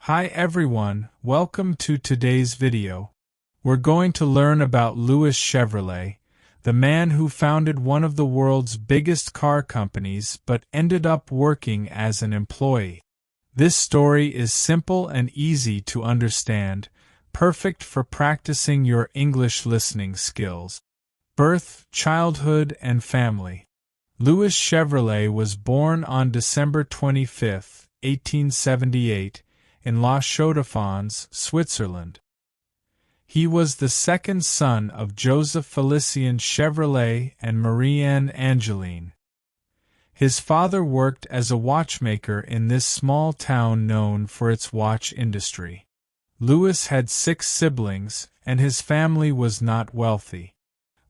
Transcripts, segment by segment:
Hi everyone, welcome to today's video. We're going to learn about Louis Chevrolet, the man who founded one of the world's biggest car companies but ended up working as an employee. This story is simple and easy to understand, perfect for practicing your English listening skills. Birth, childhood, and family. Louis Chevrolet was born on December 25, 1878, in La Chaux-de-Fonds, Switzerland. He was the second son of Joseph Félicien Chevrolet and Marie-Anne Angeline. His father worked as a watchmaker in this small town known for its watch industry. Louis had 6 siblings, and his family was not wealthy.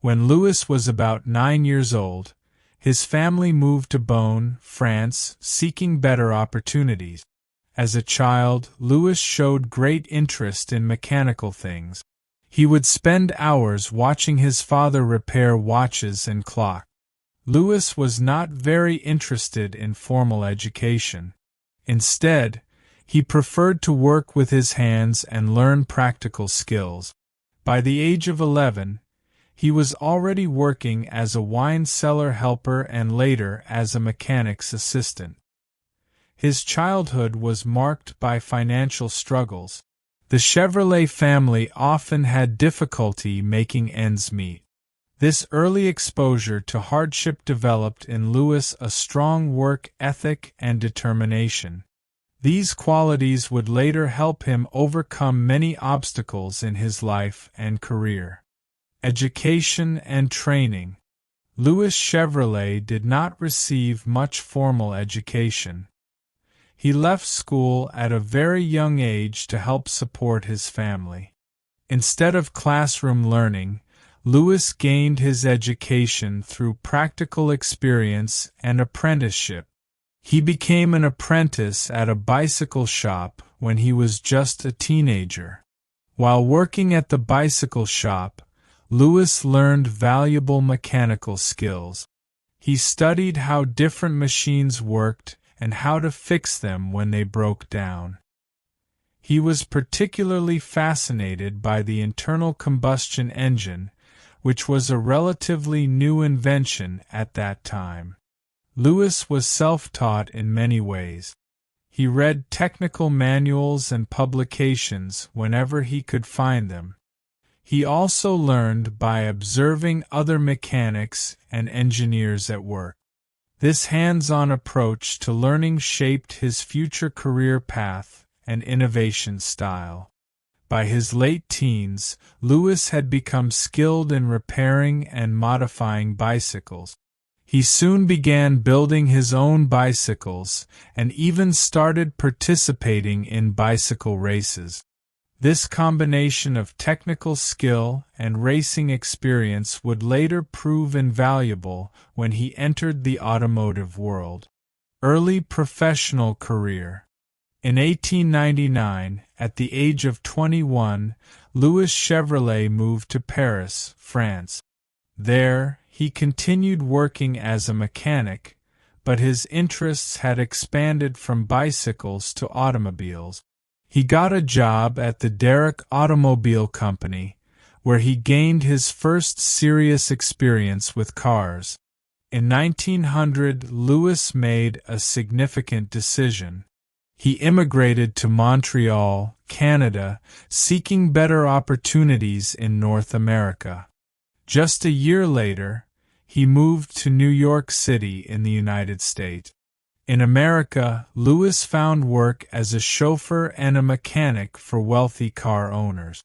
When Louis was about 9 years old, his family moved to Beaune, France, seeking better opportunities. As a child, Louis showed great interest in mechanical things. He would spend hours watching his father repair watches and clocks. Louis was not very interested in formal education. Instead, he preferred to work with his hands and learn practical skills. By the age of 11, he was already working as a wine cellar helper and later as a mechanic's assistant. His childhood was marked by financial struggles. The Chevrolet family often had difficulty making ends meet. This early exposure to hardship developed in Louis a strong work ethic and determination. These qualities would later help him overcome many obstacles in his life and career. Education and training. Louis Chevrolet did not receive much formal education. He left school at a very young age to help support his family. Instead of classroom learning, Louis gained his education through practical experience and apprenticeship. He became an apprentice at a bicycle shop when he was just a teenager. While working at the bicycle shop, Louis learned valuable mechanical skills. He studied how different machines worked and how to fix them when they broke down. He was particularly fascinated by the internal combustion engine, which was a relatively new invention at that time. Louis was self-taught in many ways. He read technical manuals and publications whenever he could find them. He also learned by observing other mechanics and engineers at work. This hands-on approach to learning shaped his future career path and innovation style. By his late teens, Louis had become skilled in repairing and modifying bicycles. He soon began building his own bicycles and even started participating in bicycle races. This combination of technical skill and racing experience would later prove invaluable when he entered the automotive world. Early professional career. In 1899, at the age of 21, Louis Chevrolet moved to Paris, France. There, he continued working as a mechanic, but his interests had expanded from bicycles to automobiles. He got a job at the Derrick Automobile Company, where he gained his first serious experience with cars. In 1900, Louis made a significant decision. He immigrated to Montreal, Canada, seeking better opportunities in North America. Just a year later, he moved to New York City in the United States. In America, Louis found work as a chauffeur and a mechanic for wealthy car owners.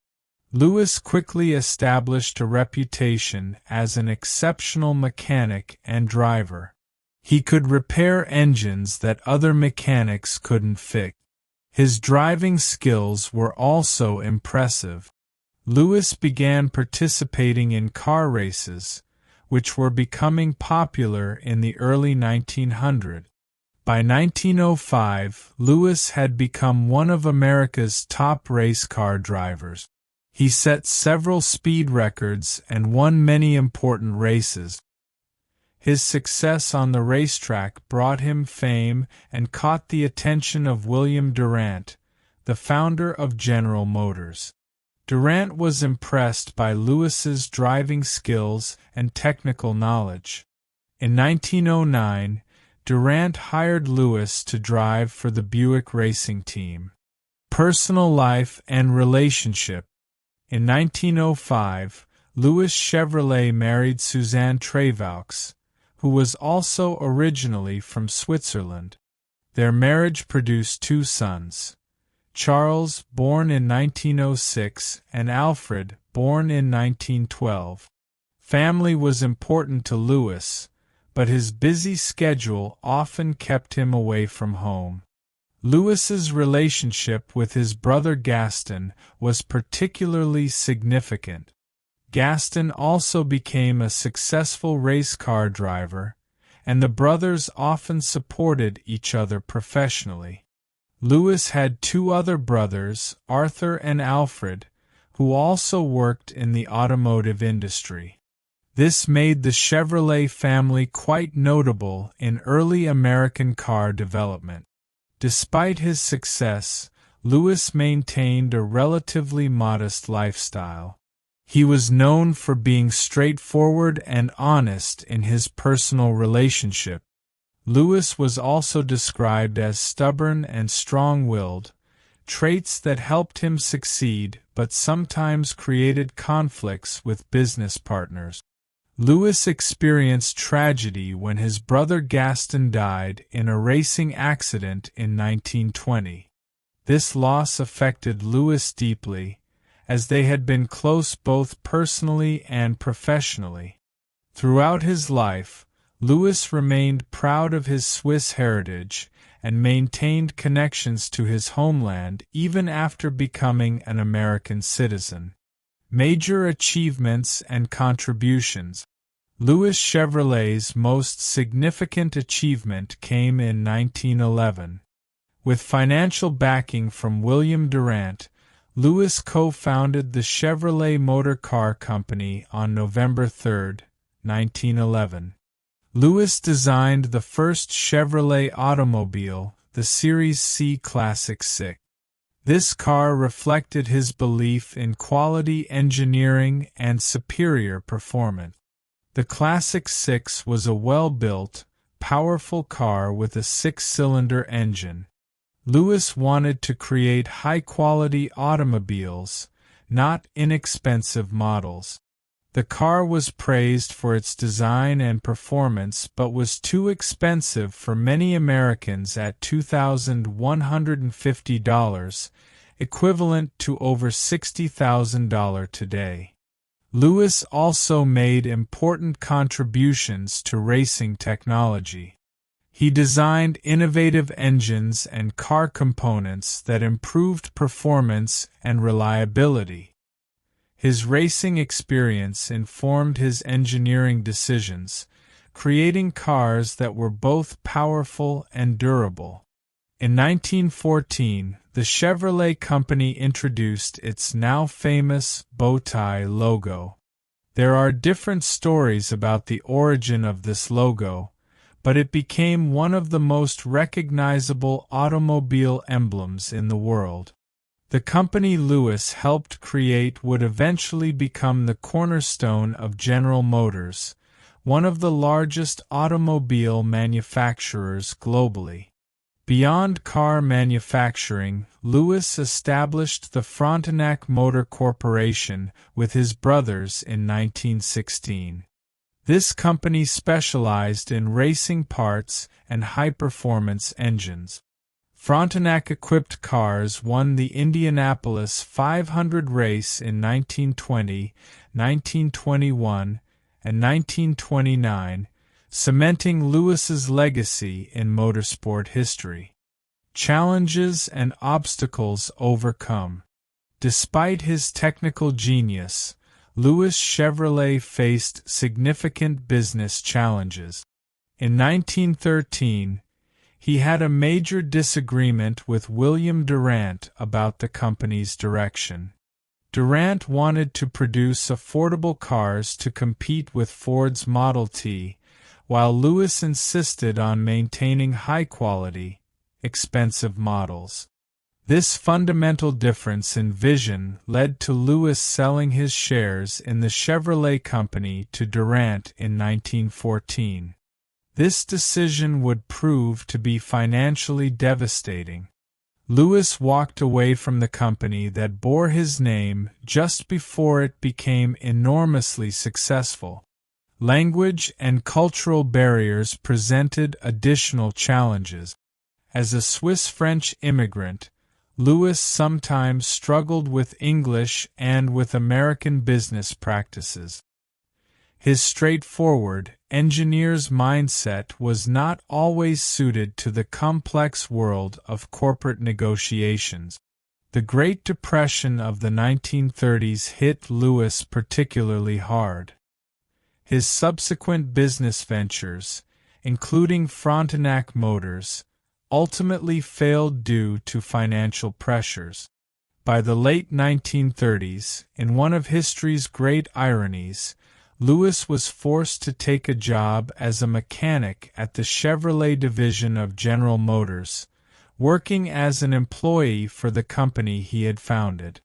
Louis quickly established a reputation as an exceptional mechanic and driver. He could repair engines that other mechanics couldn't fix. His driving skills were also impressive. Louis began participating in car races, which were becoming popular in the early 1900s. By 1905, Louis had become one of America's top race car drivers. He set several speed records and won many important races. His success on the racetrack brought him fame and caught the attention of William Durant, the founder of General Motors. Durant was impressed by Lewis's driving skills and technical knowledge. In 1909, Durant hired Lewis to drive for the Buick racing team. Personal life and relationship. In 1905, Lewis Chevrolet married Suzanne Trevaux, who was also originally from Switzerland. Their marriage produced two sons, Charles, born in 1906, and Alfred, born in 1912. Family was important to Lewis, but his busy schedule often kept him away from home. Lewis's relationship with his brother Gaston was particularly significant. Gaston also became a successful race car driver, and the brothers often supported each other professionally. Lewis had two other brothers, Arthur and Alfred, who also worked in the automotive industry. This made the Chevrolet family quite notable in early American car development. Despite his success, Lewis maintained a relatively modest lifestyle. He was known for being straightforward and honest in his personal relationship. Lewis was also described as stubborn and strong-willed, traits that helped him succeed but sometimes created conflicts with business partners. Lewis experienced tragedy when his brother Gaston died in a racing accident in 1920. This loss affected Lewis deeply, as they had been close both personally and professionally. Throughout his life, Lewis remained proud of his Swiss heritage and maintained connections to his homeland even after becoming an American citizen. Major achievements and contributions. Lewis Chevrolet's most significant achievement came in 1911. With financial backing from William Durant, Lewis co-founded the Chevrolet Motor Car Company on November 3, 1911. Lewis designed the first Chevrolet automobile, the Series C Classic 6. This car reflected his belief in quality engineering and superior performance. The Classic 6 was a well-built, powerful car with a six-cylinder engine. Lewis wanted to create high-quality automobiles, not inexpensive models. The car was praised for its design and performance but was too expensive for many Americans at $2,150, equivalent to over $60,000 today. Lewis also made important contributions to racing technology. He designed innovative engines and car components that improved performance and reliability. His racing experience informed his engineering decisions, creating cars that were both powerful and durable. In 1914, the Chevrolet Company introduced its now famous bow tie logo. There are different stories about the origin of this logo, but it became one of the most recognizable automobile emblems in the world. The company Lewis helped create would eventually become the cornerstone of General Motors, one of the largest automobile manufacturers globally. Beyond car manufacturing, Lewis established the Frontenac Motor Corporation with his brothers in 1916. This company specialized in racing parts and high-performance engines. Frontenac-equipped cars won the Indianapolis 500 race in 1920, 1921, and 1929, cementing Lewis's legacy in motorsport history. Challenges and obstacles overcome. Despite his technical genius, Lewis Chevrolet faced significant business challenges. In 1913, he had a major disagreement with William Durant about the company's direction. Durant wanted to produce affordable cars to compete with Ford's Model T, while Lewis insisted on maintaining high-quality, expensive models. This fundamental difference in vision led to Lewis selling his shares in the Chevrolet Company to Durant in 1914. This decision would prove to be financially devastating. Lewis walked away from the company that bore his name just before it became enormously successful. Language and cultural barriers presented additional challenges. As a Swiss-French immigrant, Lewis sometimes struggled with English and with American business practices. His straightforward, engineer's mindset was not always suited to the complex world of corporate negotiations. The Great Depression of the 1930s hit Lewis particularly hard. His subsequent business ventures, including Frontenac Motors, ultimately failed due to financial pressures. By the late 1930s, in one of history's great ironies, Lewis was forced to take a job as a mechanic at the Chevrolet division of General Motors, working as an employee for the company he had founded.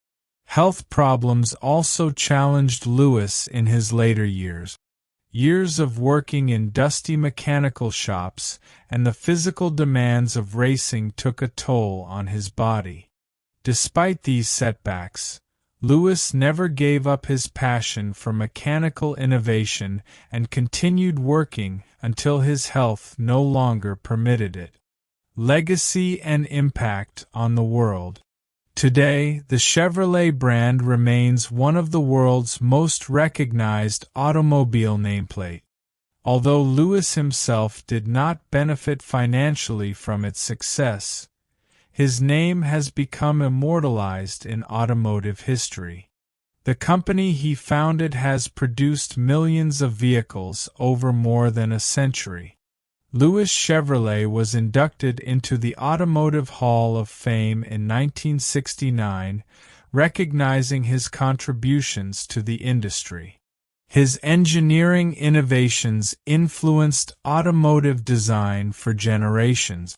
Health problems also challenged Lewis in his later years. Years of working in dusty mechanical shops and the physical demands of racing took a toll on his body. Despite these setbacks, Lewis never gave up his passion for mechanical innovation and continued working until his health no longer permitted it. Legacy and impact on the world. Today, the Chevrolet brand remains one of the world's most recognized automobile nameplates. Although Lewis himself did not benefit financially from its success, his name has become immortalized in automotive history. The company he founded has produced millions of vehicles over more than a century. Lewis Chevrolet was inducted into the Automotive Hall of Fame in 1969, recognizing his contributions to the industry. His engineering innovations influenced automotive design for generations.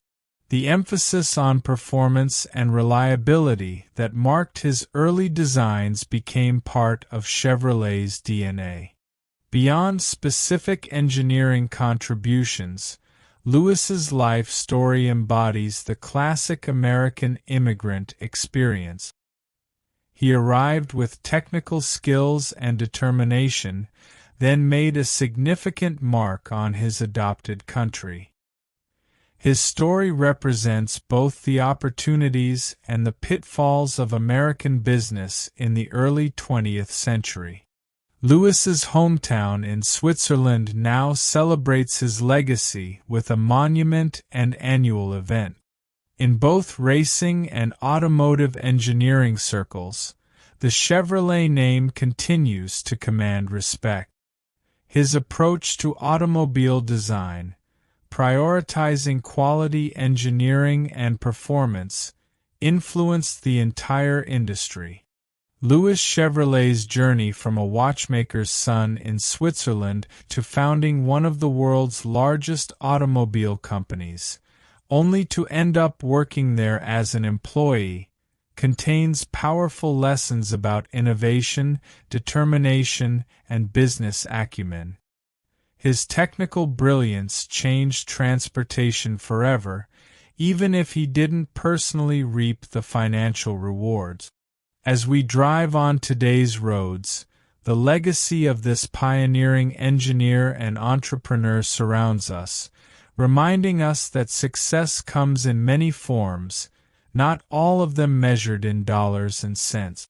The emphasis on performance and reliability that marked his early designs became part of Chevrolet's DNA. Beyond specific engineering contributions, Lewis's life story embodies the classic American immigrant experience. He arrived with technical skills and determination, then made a significant mark on his adopted country. His story represents both the opportunities and the pitfalls of American business in the early 20th century. Lewis's hometown in Switzerland now celebrates his legacy with a monument and annual event. In both racing and automotive engineering circles, the Chevrolet name continues to command respect. His approach to automobile design, prioritizing quality engineering and performance, influenced the entire industry. Lewis Chevrolet's journey from a watchmaker's son in Switzerland to founding one of the world's largest automobile companies, only to end up working there as an employee, contains powerful lessons about innovation, determination, and business acumen. His technical brilliance changed transportation forever, even if he didn't personally reap the financial rewards. As we drive on today's roads, the legacy of this pioneering engineer and entrepreneur surrounds us, reminding us that success comes in many forms, not all of them measured in dollars and cents.